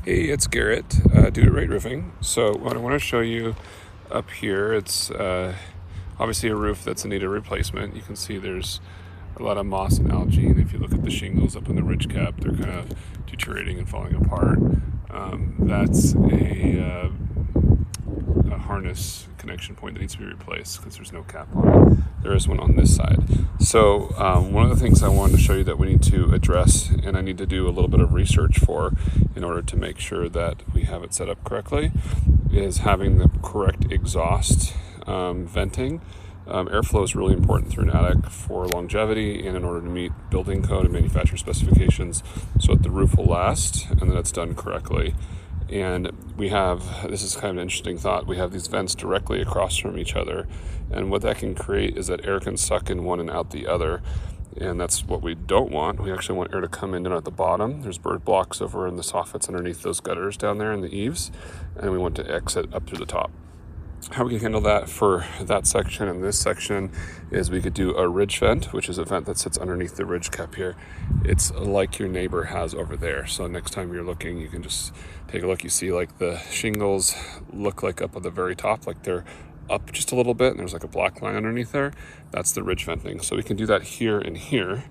Hey, it's Garrett, Do It Right Roofing. So what I want to show you up here, it's obviously a roof that's in need of replacement. You can see there's a lot of moss and algae, and if you look at the shingles up in the ridge cap, they're kind of deteriorating and falling apart. That's a harness connection point that needs to be replaced because there's no cap on it. There is one on this side. So one of the things I wanted to show you that we need to address, and I need to do a little bit of research for in order to make sure that we have it set up correctly, is having the correct exhaust venting. Airflow is really important through an attic for longevity and in order to meet building code and manufacturer specifications so that the roof will last and that it's done correctly. And we have, this is kind of an interesting thought, we have these vents directly across from each other, and what that can create is that air can suck in one and out the other, and that's what we don't want. We actually want air to come in and at the bottom. There's bird blocks over in the soffits underneath those gutters down there in the eaves, and we want to exit up through the top. How we can handle that for that section and this section is we could do a ridge vent, which is a vent that sits underneath the ridge cap here. It's like your neighbor has over there. So next time you're looking, you can just take a look. You see like the shingles look like up at the very top, like they're up just a little bit, and there's like a black line underneath there. That's the ridge venting. So we can do that here and here.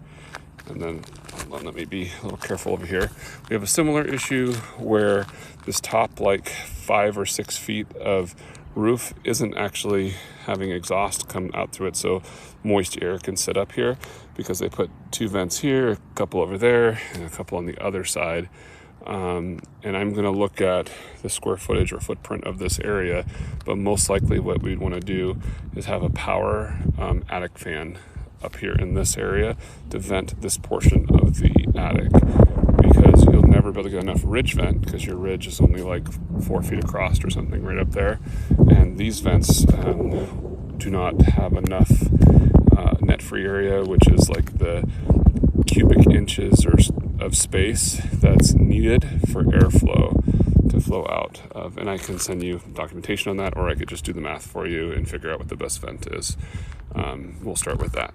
And then let me be a little careful over here. We have a similar issue where this top like 5 or 6 feet of roof isn't actually having exhaust come out through it, so moist air can sit up here because they put 2 vents here, a couple over there, and a couple on the other side. And I'm going to look at the square footage or footprint of this area, but most likely what we'd want to do is have a power attic fan up here in this area to vent this portion of the attic, because you'll never be able to get enough ridge vent because your ridge is only like 4 feet across or something right up there, and these vents do not have enough net free area, which is like the cubic inches of space that's needed for airflow to flow out of. And I can send you documentation on that, or I could just do the math for you and figure out what the best vent is. We'll start with that.